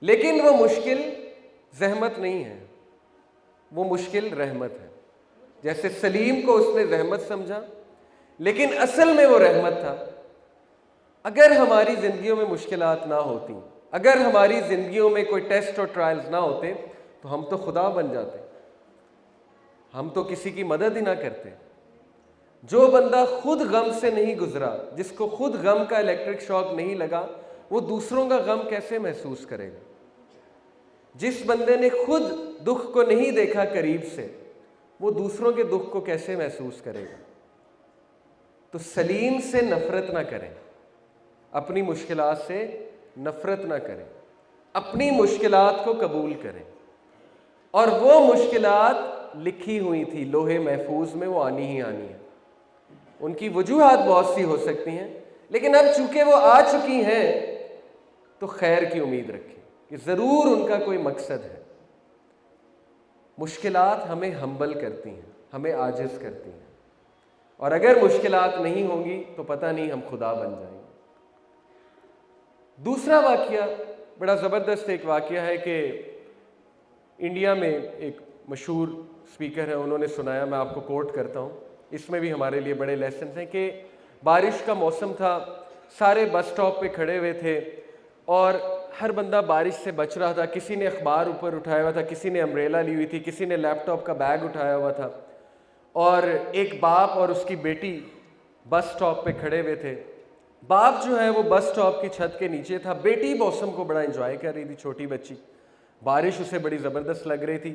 لیکن وہ مشکل زحمت نہیں ہے، وہ مشکل رحمت ہے۔ جیسے سلیم کو اس نے زحمت سمجھا لیکن اصل میں وہ رحمت تھا۔ اگر ہماری زندگیوں میں مشکلات نہ ہوتی، اگر ہماری زندگیوں میں کوئی ٹیسٹ اور ٹرائلز نہ ہوتے تو ہم تو خدا بن جاتے، ہم تو کسی کی مدد ہی نہ کرتے۔ جو بندہ خود غم سے نہیں گزرا، جس کو خود غم کا الیکٹرک شاک نہیں لگا، وہ دوسروں کا غم کیسے محسوس کرے گا؟ جس بندے نے خود دکھ کو نہیں دیکھا قریب سے، وہ دوسروں کے دکھ کو کیسے محسوس کرے گا؟ تو سلیم سے نفرت نہ کریں، اپنی مشکلات سے نفرت نہ کریں، اپنی مشکلات کو قبول کریں۔ اور وہ مشکلات لکھی ہوئی تھی لوہے محفوظ میں، وہ آنی ہی آنی ہے۔ ان کی وجوہات بہت سی ہو سکتی ہیں، لیکن اب چونکہ وہ آ چکی ہیں تو خیر کی امید رکھیں کہ ضرور ان کا کوئی مقصد ہے۔ مشکلات ہمیں ہمبل کرتی ہیں، ہمیں عاجز کرتی ہیں، اور اگر مشکلات نہیں ہوں گی تو پتہ نہیں ہم خدا بن جائیں گے۔ دوسرا واقعہ بڑا زبردست ایک واقعہ ہے کہ انڈیا میں ایک مشہور اسپیکر ہے، انہوں نے سنایا، میں آپ کو کوٹ کرتا ہوں، اس میں بھی ہمارے لیے بڑے لیسنز ہیں کہ بارش کا موسم تھا، سارے بس سٹاپ پہ کھڑے ہوئے تھے اور ہر بندہ بارش سے بچ رہا تھا۔ کسی نے اخبار اوپر اٹھایا ہوا تھا، کسی نے امبریلا لی ہوئی تھی، کسی نے لیپ ٹاپ کا بیگ اٹھایا ہوا تھا، اور ایک باپ اور اس کی بیٹی بس سٹاپ پہ کھڑے ہوئے تھے۔ باپ جو ہے وہ بس سٹاپ کی چھت کے نیچے تھا، بیٹی موسم کو بڑا انجوائے کر رہی تھی، چھوٹی بچی، بارش اسے بڑی زبردست لگ رہی تھی۔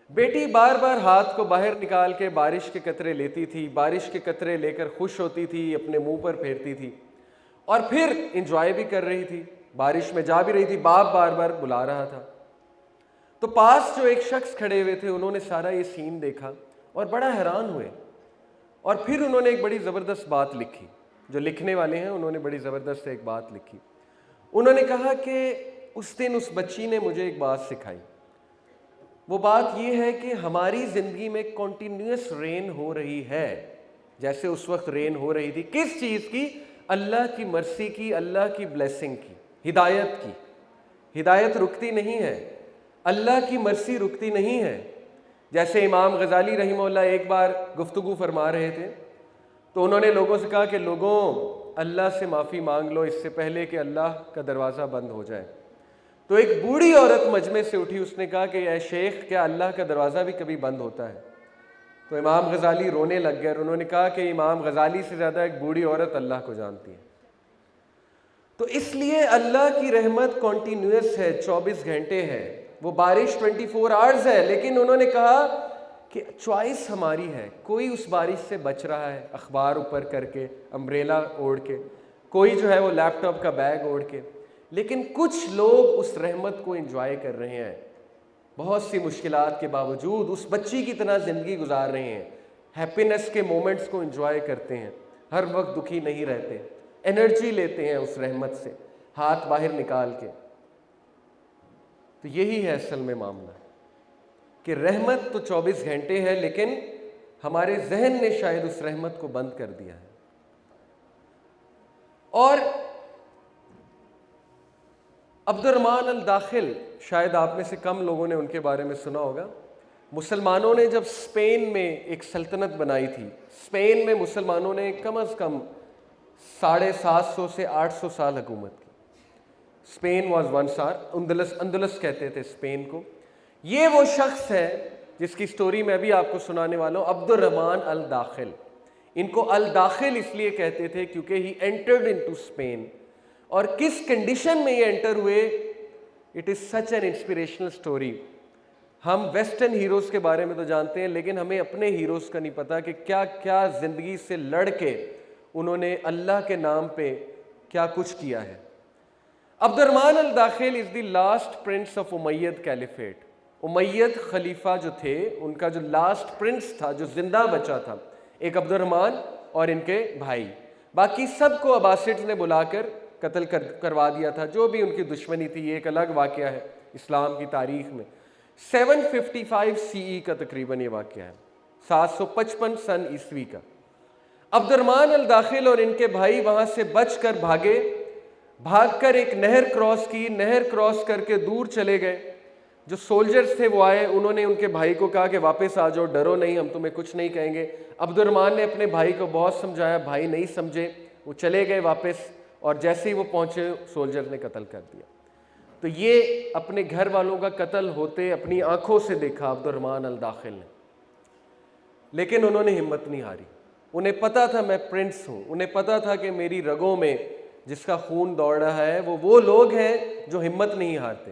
بیٹی بار بار ہاتھ کو باہر نکال کے بارش کے قطرے لیتی تھی، بارش کے قطرے لے کر خوش ہوتی تھی، اپنے منہ پر پھیرتی تھی اور پھر انجوائے بھی کر رہی تھی، بارش میں جا بھی رہی تھی، باپ بار بار بلا رہا تھا۔ تو پاس جو ایک شخص کھڑے ہوئے تھے، انہوں نے سارا یہ سین دیکھا اور بڑا حیران ہوئے، اور پھر انہوں نے ایک بڑی زبردست بات لکھی۔ جو لکھنے والے ہیں انہوں نے بڑی زبردست ایک بات لکھی۔ انہوں نے کہا کہ اس دن اس بچی نے مجھے ایک بات سکھائی، وہ بات یہ ہے کہ ہماری زندگی میں کنٹینیوس رین ہو رہی ہے، جیسے اس وقت رین ہو رہی تھی۔ کس چیز کی؟ اللہ کی مرسی کی، اللہ کی بلیسنگ کی، ہدایت کی۔ ہدایت رکتی نہیں ہے، اللہ کی مرسی رکتی نہیں ہے۔ جیسے امام غزالی رحمہ اللہ ایک بار گفتگو فرما رہے تھے تو انہوں نے لوگوں سے کہا کہ لوگوں، اللہ سے معافی مانگ لو اس سے پہلے کہ اللہ کا دروازہ بند ہو جائے۔ تو ایک بوڑھی عورت مجمع سے اٹھی، اس نے کہا کہ اے شیخ، کیا اللہ کا دروازہ بھی کبھی بند ہوتا ہے؟ تو امام غزالی رونے لگ گئے اور انہوں نے کہا کہ امام غزالی سے زیادہ ایک بوڑھی عورت اللہ کو جانتی ہے۔ تو اس لیے اللہ کی رحمت کنٹینیوس ہے، 24 گھنٹے ہے، وہ بارش 24 آورز ہے، لیکن انہوں نے کہا کہ چوائس ہماری ہے۔ کوئی اس بارش سے بچ رہا ہے اخبار اوپر کر کے، امبریلا اوڑھ کے، کوئی جو ہے وہ لیپ ٹاپ کا بیگ اوڑھ کے، لیکن کچھ لوگ اس رحمت کو انجوائے کر رہے ہیں، بہت سی مشکلات کے باوجود اس بچی کی طرح زندگی گزار رہے ہیں، ہیپینس کے مومنٹس کو انجوائے کرتے ہیں، ہر وقت دکھی نہیں رہتے، انرجی لیتے ہیں اس رحمت سے ہاتھ باہر نکال کے۔ تو یہی ہے اصل میں معاملہ کہ رحمت تو 24 گھنٹے ہے، لیکن ہمارے ذہن نے شاید اس رحمت کو بند کر دیا ہے۔ اور عبد الرحمن الداخل، شاید آپ میں سے کم لوگوں نے ان کے بارے میں سنا ہوگا۔ مسلمانوں نے جب اسپین میں ایک سلطنت بنائی تھی، اسپین میں مسلمانوں نے کم از کم 750 سے 800 سال حکومت کی۔ اسپین واز ونس اندلس کہتے تھے اسپین کو۔ یہ وہ شخص ہے جس کی سٹوری میں ابھی آپ کو سنانے والا ہوں، عبد الرحمن الداخل۔ ان کو الداخل اس لیے کہتے تھے کیونکہ ہی انٹرڈ انٹو اسپین، اور کس کنڈیشن میں یہ انٹر ہوئے، it is such an inspirational story. ہم ویسٹرن ہیروز کے بارے میں تو جانتے ہیں، لیکن ہمیں اپنے ہیروز کا نہیں پتا کہ کیا کیا زندگی سے لڑ کے انہوں نے اللہ کے نام پہ کیا کچھ کیا ہے۔ عبد الرحمن الداخل از دی لاسٹ پرنس آف امید کیلیفیٹ۔ امید خلیفہ جو تھے، ان کا جو لاسٹ پرنس تھا، جو زندہ بچا تھا، ایک عبد الرحمن اور ان کے بھائی، باقی سب کو عباسڈز نے بلا کر قتل کروا دیا تھا، جو بھی ان کی دشمنی تھی۔ یہ ایک الگ واقعہ ہے اسلام کی تاریخ میں۔ 755 CE کا تقریباً یہ واقعہ ہے، 755 سن عیسوی کا۔ عبد الرحمن الداخل اور ان کے بھائی وہاں سے بچ کر بھاگے، بھاگ کر ایک نہر کراس کی، نہر کراس کر کے دور چلے گئے. جو سولجرز تھے وہ آئے، انہوں نے ان کے بھائی کو کہا کہ واپس آ جاؤ، ڈرو نہیں، ہم تمہیں کچھ نہیں کہیں گے. عبد الرحمن نے اپنے بھائی کو بہت سمجھایا، بھائی نہیں سمجھے، وہ چلے گئے واپس، اور جیسے ہی وہ پہنچے سولجر نے قتل کر دیا. تو یہ اپنے گھر والوں کا قتل ہوتے اپنی آنکھوں سے دیکھا عبد الرحمن الداخل نے، لیکن انہوں نے ہمت نہیں ہاری. انہیں پتا تھا میں پرنس ہوں، انہیں پتا تھا کہ میری رگوں میں جس کا خون دوڑ رہا ہے وہ لوگ ہیں جو ہمت نہیں ہارتے.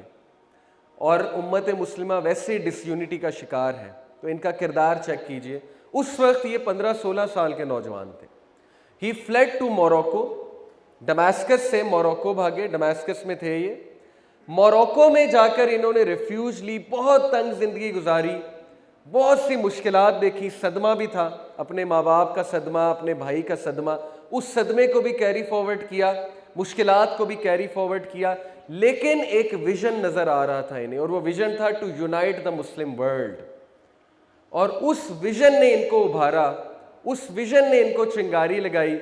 اور امت مسلمہ ویسے ڈس یونٹی کا شکار ہے. تو ان کا کردار چیک کیجئے. اس وقت یہ 15-16 سال کے نوجوان تھے. ہی فلیڈ ٹو موروکو، ڈمیسکس سے موروکو بھاگے، ڈمیسکس میں تھے یہ. موروکو میں جا کر انہوں نے ریفیوج لی، بہت تنگ زندگی گزاری، بہت سی مشکلات دیکھی، صدمہ بھی تھا، اپنے ماں باپ کا صدمہ، اپنے بھائی کا صدمہ، اس صدمے کو بھی کیری فارورڈ کیا، مشکلات کو بھی کیری فارورڈ کیا. لیکن ایک ویژن نظر آ رہا تھا انہیں، اور وہ ویژن تھا to unite the Muslim world. اور اس ویژن نے ان کو ابھارا، اس ویژن نے ان کو چنگاری لگائی.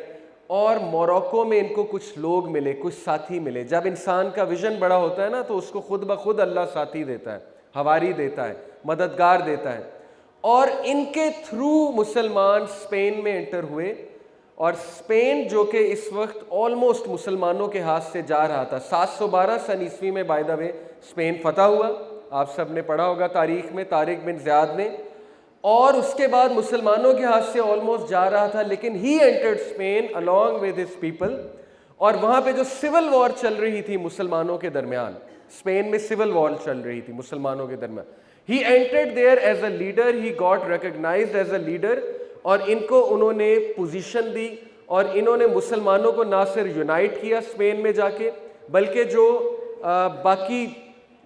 اور موروکو میں ان کو کچھ لوگ ملے، کچھ ساتھی ملے. جب انسان کا ویژن بڑا ہوتا ہے نا تو اس کو خود بخود اللہ ساتھی دیتا ہے، ہواری دیتا ہے، مددگار دیتا ہے. اور ان کے تھرو مسلمان اسپین میں انٹر ہوئے. اور اسپین جو کہ اس وقت آلموسٹ مسلمانوں کے ہاتھ سے جا رہا تھا، 712 سن عیسوی میں بائی دا وے اسپین فتح ہوا، آپ سب نے پڑھا ہوگا تاریخ میں، طارق بن زیاد نے. اور اس کے بعد مسلمانوں کے ہاتھ سے آلموسٹ جا رہا تھا، لیکن he entered Spain along with his people. اور وہاں پہ جو سول وار چل رہی تھی مسلمانوں کے درمیان، اسپین میں سول وار چل رہی تھی مسلمانوں کے درمیان، he entered there as a leader, he got recognized as a leader. اور ان کو انہوں نے پوزیشن دی، اور انہوں نے مسلمانوں کو نہ صرف یونائٹ کیا اسپین میں جا کے، بلکہ جو باقی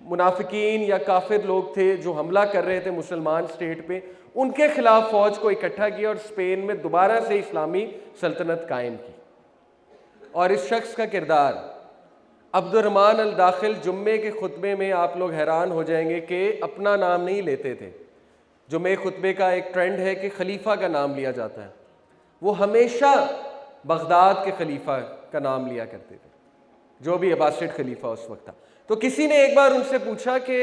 منافقین یا کافر لوگ تھے جو حملہ کر رہے تھے مسلمان اسٹیٹ پہ، ان کے خلاف فوج کو اکٹھا کیا اور اسپین میں دوبارہ سے اسلامی سلطنت قائم کی. اور اس شخص کا کردار عبد الرحمن الداخل، جمعے کے خطبے میں آپ لوگ حیران ہو جائیں گے کہ اپنا نام نہیں لیتے تھے. جمعے خطبے کا ایک ٹرینڈ ہے کہ خلیفہ کا نام لیا جاتا ہے، وہ ہمیشہ بغداد کے خلیفہ کا نام لیا کرتے تھے، جو بھی عباسڈ خلیفہ اس وقت تھا. تو کسی نے ایک بار ان سے پوچھا کہ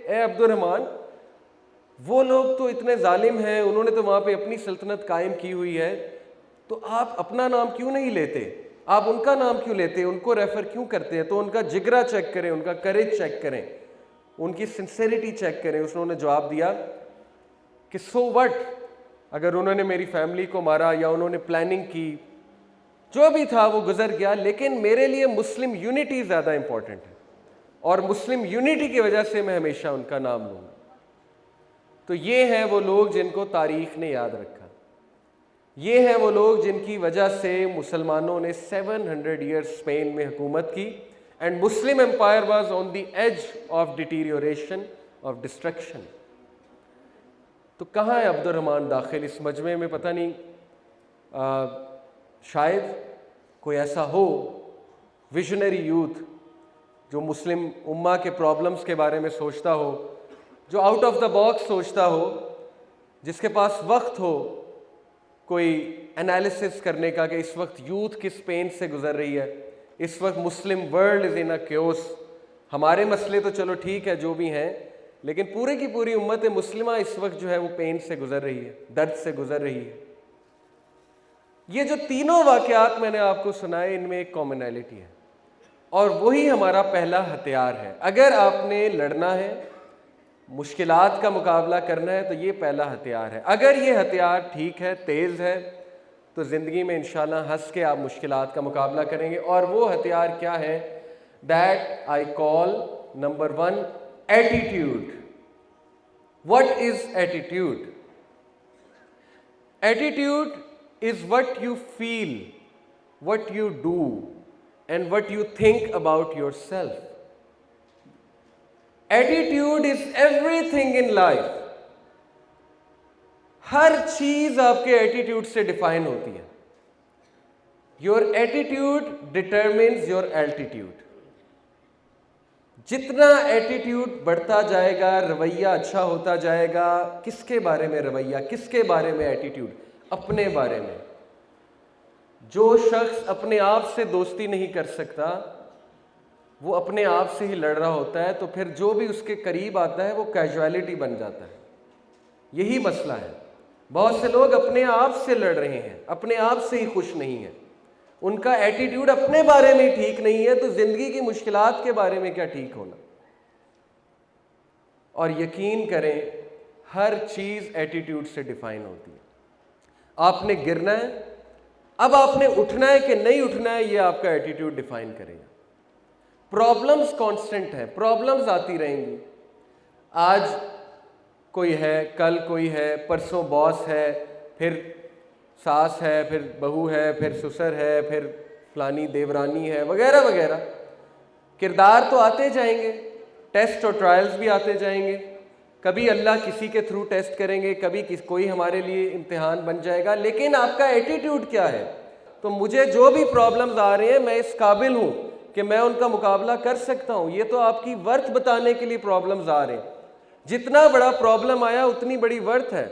اے عبد الرحمن، وہ لوگ تو اتنے ظالم ہیں، انہوں نے تو وہاں پہ اپنی سلطنت قائم کی ہوئی ہے، تو آپ اپنا نام کیوں نہیں لیتے، آپ ان کا نام کیوں لیتے، ان کو ریفر کیوں کرتے ہیں؟ تو ان کا جگرا چیک کریں، ان کا کریج چیک کریں، ان کی سنسیریٹی چیک کریں. انہوں نے جواب دیا کہ سو وٹ، اگر انہوں نے میری فیملی کو مارا یا انہوں نے پلاننگ کی، جو بھی تھا وہ گزر گیا، لیکن میرے لیے مسلم یونٹی زیادہ امپورٹنٹ ہے، اور مسلم یونٹی کی وجہ سے میں ہمیشہ ان کا نام لوں گا. تو یہ ہیں وہ لوگ جن کو تاریخ نے یاد رکھا، یہ ہیں وہ لوگ جن کی وجہ سے مسلمانوں نے 700 ایئرز اسپین میں حکومت کی، and Muslim empire was on the edge of deterioration, of destruction. تو کہاں ہے عبد الرحمن داخل اس مجمع میں؟ پتہ نہیں، شاید کوئی ایسا ہو ویژنری یوتھ جو مسلم امہ کے پرابلمز کے بارے میں سوچتا ہو، جو آؤٹ آف دا باکس سوچتا ہو، جس کے پاس وقت ہو کوئی انالیسس کرنے کا کہ اس وقت یوتھ کس پین سے گزر رہی ہے، اس وقت Muslim world is in a caves. ہمارے مسئلے تو چلو ٹھیک ہے جو بھی ہیں، لیکن پورے کی پوری امت مسلمہ اس وقت جو ہے وہ پین سے گزر رہی ہے، درد سے گزر رہی ہے. یہ جو تینوں واقعات میں نے آپ کو سنائے، ان میں ایک کامنالٹی ہے، اور وہی ہمارا پہلا ہتھیار ہے. اگر آپ نے لڑنا ہے، مشکلات کا مقابلہ کرنا ہے، تو یہ پہلا ہتھیار ہے. اگر یہ ہتھیار ٹھیک ہے، تیز ہے، تو زندگی میں انشاءاللہ ہنس کے آپ مشکلات کا مقابلہ کریں گے. اور وہ ہتھیار کیا ہے؟ That I call number 1 attitude. What is attitude? Attitude is what you feel, what you do, and what you think about yourself. Attitude is everything in life. ہر چیز آپ کے ایٹیٹیوڈ سے ڈیفائن ہوتی ہے. Your attitude determines your altitude. جتنا attitude بڑھتا جائے گا، رویہ اچھا ہوتا جائے گا. کس کے بارے میں رویہ؟ کس کے بارے میں ایٹیٹیوڈ؟ اپنے بارے میں. جو شخص اپنے آپ سے دوستی نہیں کر سکتا وہ اپنے آپ سے ہی لڑ رہا ہوتا ہے، تو پھر جو بھی اس کے قریب آتا ہے وہ کیجویلٹی بن جاتا ہے۔ یہی مسئلہ ہے، بہت سے لوگ اپنے آپ سے لڑ رہے ہیں، اپنے آپ سے ہی خوش نہیں ہیں، ان کا ایٹیٹیوڈ اپنے بارے میں ٹھیک نہیں ہے، تو زندگی کی مشکلات کے بارے میں کیا ٹھیک ہونا۔ اور یقین کریں ہر چیز ایٹیٹیوڈ سے ڈیفائن ہوتی ہے۔ آپ نے گرنا ہے، اب آپ نے اٹھنا ہے کہ نہیں اٹھنا ہے، یہ آپ کا ایٹیٹیوڈ ڈیفائن کرے گا۔ پرابلمز کانسٹنٹ ہیں، پرابلمز آتی رہیں گی، آج کوئی ہے، کل کوئی ہے، پرسوں باس ہے، پھر ساس ہے، پھر بہو ہے، پھر سسر ہے، پھر فلانی دیورانی ہے، وغیرہ وغیرہ۔ کردار تو آتے جائیں گے، ٹیسٹ اور ٹرائلز بھی آتے جائیں گے، کبھی اللہ کسی کے تھرو ٹیسٹ کریں گے، کبھی کوئی ہمارے لیے امتحان بن جائے گا، لیکن آپ کا ایٹیٹیوڈ کیا ہے؟ تو مجھے جو بھی پرابلمز آ رہے ہیں میں اس قابل ہوں کہ میں ان کا مقابلہ کر سکتا ہوں، یہ تو آپ کی ورتھ بتانے کے لیے پرابلمز آ رہے ہیں۔ جتنا بڑا پرابلم آیا اتنی بڑی ورتھ ہے۔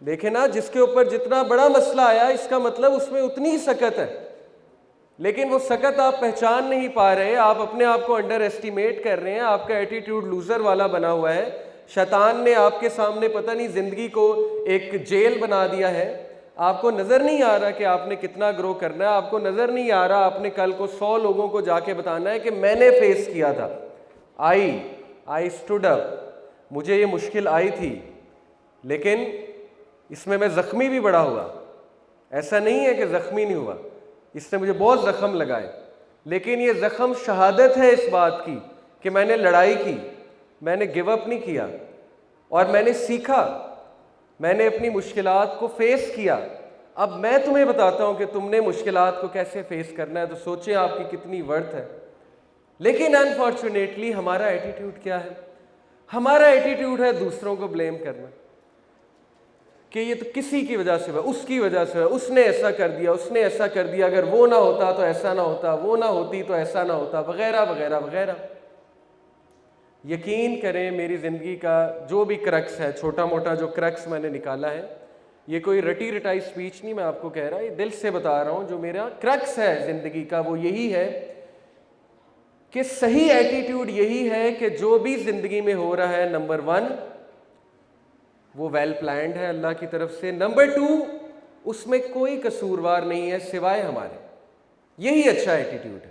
دیکھیں نا، جس کے اوپر جتنا بڑا مسئلہ آیا اس کا مطلب اس میں اتنی ہی سکت ہے، لیکن وہ سکت آپ پہچان نہیں پا رہے، آپ اپنے آپ کو انڈر ایسٹیمیٹ کر رہے ہیں، آپ کا ایٹیٹیوڈ لوزر والا بنا ہوا ہے۔ شیطان نے آپ کے سامنے پتہ نہیں زندگی کو ایک جیل بنا دیا ہے، آپ کو نظر نہیں آ رہا کہ آپ نے کتنا گرو کرنا ہے، آپ کو نظر نہیں آ رہا آپ نے کل کو 100 لوگوں کو جا کے بتانا ہے کہ میں نے فیس کیا تھا، آئی اسٹوڈ اپ، مجھے یہ مشکل آئی تھی، لیکن اس میں زخمی بھی بڑا ہوا۔ ایسا نہیں ہے کہ زخمی نہیں ہوا، اس نے مجھے بہت زخم لگائے، لیکن یہ زخم شہادت ہے اس بات کی کہ میں نے لڑائی کی، میں نے گیو اپ نہیں کیا، اور میں نے سیکھا، میں نے اپنی مشکلات کو فیس کیا۔ اب میں تمہیں بتاتا ہوں کہ تم نے مشکلات کو کیسے فیس کرنا ہے، تو سوچیں آپ کی کتنی ورتھ ہے۔ لیکن انفارچونیٹلی ہمارا ایٹیٹیوڈ کیا ہے؟ ہمارا ایٹیٹیوڈ ہے دوسروں کو بلیم کرنا، کہ یہ تو کسی کی وجہ سے ہوا، اس کی وجہ سے ہوا، اس نے ایسا کر دیا، اس نے ایسا کر دیا، اگر وہ نہ ہوتا تو ایسا نہ ہوتا، وہ نہ ہوتی تو ایسا نہ ہوتا، وغیرہ وغیرہ وغیرہ۔ یقین کریں میری زندگی کا جو بھی کرکس ہے، چھوٹا موٹا جو کرکس میں نے نکالا ہے، یہ کوئی رٹی رٹائی سپیچ نہیں میں آپ کو کہہ رہا، یہ دل سے بتا رہا ہوں، جو میرا کرکس ہے زندگی کا وہ یہی ہے کہ صحیح ایٹیٹیوڈ یہی ہے کہ جو بھی زندگی میں ہو رہا ہے، نمبر 1 وہ ویل پلانڈ ہے اللہ کی طرف سے، نمبر 2 اس میں کوئی قصوروار نہیں ہے سوائے ہمارے۔ یہی اچھا ایٹیٹیوڈ ہے۔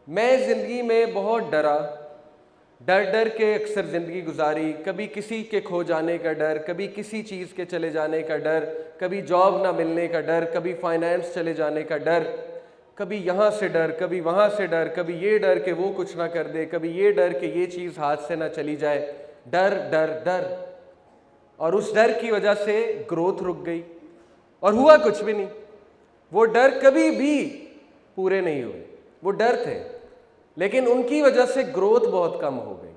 میں زندگی میں بہت ڈر کے اکثر زندگی گزاری، کبھی کسی کے کھو جانے کا ڈر، کبھی کسی چیز کے چلے جانے کا ڈر، کبھی جاب نہ ملنے کا ڈر، کبھی فائنینس چلے جانے کا ڈر، کبھی یہاں سے ڈر، کبھی وہاں سے ڈر، کبھی یہ ڈر کہ وہ کچھ نہ کر دے، کبھی یہ ڈر کہ یہ چیز ہاتھ سے نہ چلی جائے، ڈر ڈر ڈر۔ اور اس ڈر کی وجہ سے گروتھ رک گئی اور ہوا کچھ بھی نہیں۔ وہ ڈر کبھی بھی پورے نہیں ہوئے، وہ ڈر تھے، لیکن ان کی وجہ سے گروتھ بہت کم ہو گئی۔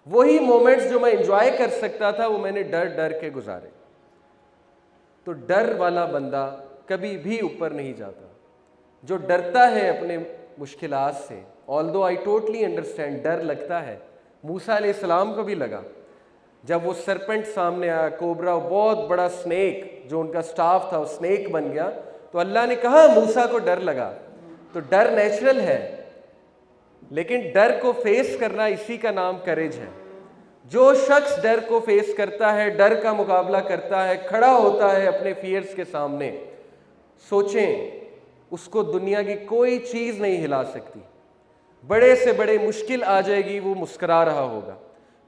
وہی مومنٹس جو میں انجوائے کر سکتا تھا وہ میں نے ڈر کے گزارے۔ تو ڈر والا بندہ کبھی بھی اوپر نہیں جاتا۔ جو ڈرتا ہے اپنے مشکلات سے، although I totally understand، ڈر لگتا ہے، موسیٰ علیہ السلام کو بھی لگا جب وہ سرپنٹ سامنے آیا، کوبرا، بہت بڑا سنیک جو ان کا سٹاف تھا وہ سنیک بن گیا، تو اللہ نے کہا موسیٰ کو ڈر لگا۔ تو ڈر نیچرل ہے، لیکن ڈر کو فیس کرنا اسی کا نام کریج ہے۔ جو شخص ڈر کو فیس کرتا ہے، ڈر کا مقابلہ کرتا ہے، کھڑا ہوتا ہے اپنے فیئرز کے سامنے، سوچیں اس کو دنیا کی کوئی چیز نہیں ہلا سکتی۔ بڑے سے بڑے مشکل آ جائے گی وہ مسکرا رہا ہوگا،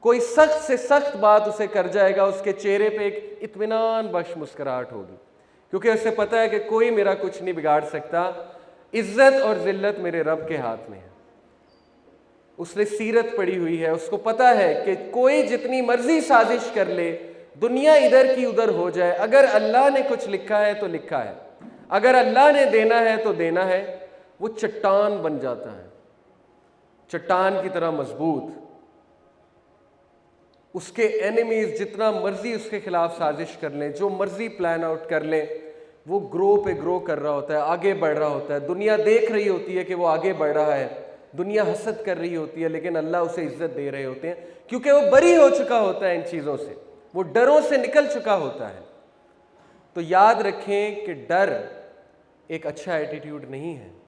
کوئی سخت سے سخت بات اسے کر جائے گا، اس کے چہرے پہ ایک اطمینان بخش مسکراہٹ ہوگی، کیونکہ اسے پتہ ہے کہ کوئی میرا کچھ نہیں بگاڑ سکتا، عزت اور ذلت میرے رب کے ہاتھ میں ہے۔ اس نے سیرت پڑھی ہوئی ہے، اس کو پتہ ہے کہ کوئی جتنی مرضی سازش کر لے، دنیا ادھر کی ادھر ہو جائے، اگر اللہ نے کچھ لکھا ہے تو لکھا ہے، اگر اللہ نے دینا ہے تو دینا ہے۔ وہ چٹان بن جاتا ہے، چٹان کی طرح مضبوط۔ اس کے اینیمیز جتنا مرضی اس کے خلاف سازش کر لیں، جو مرضی پلان آؤٹ کر لیں، وہ گرو پہ گرو کر رہا ہوتا ہے، آگے بڑھ رہا ہوتا ہے۔ دنیا دیکھ رہی ہوتی ہے کہ وہ آگے بڑھ رہا ہے، دنیا حسد کر رہی ہوتی ہے، لیکن اللہ اسے عزت دے رہے ہوتے ہیں کیونکہ وہ بری ہو چکا ہوتا ہے ان چیزوں سے، وہ ڈروں سے نکل چکا ہوتا ہے۔ تو یاد رکھیں کہ ڈر ایک اچھا ایٹیٹیوڈ نہیں ہے۔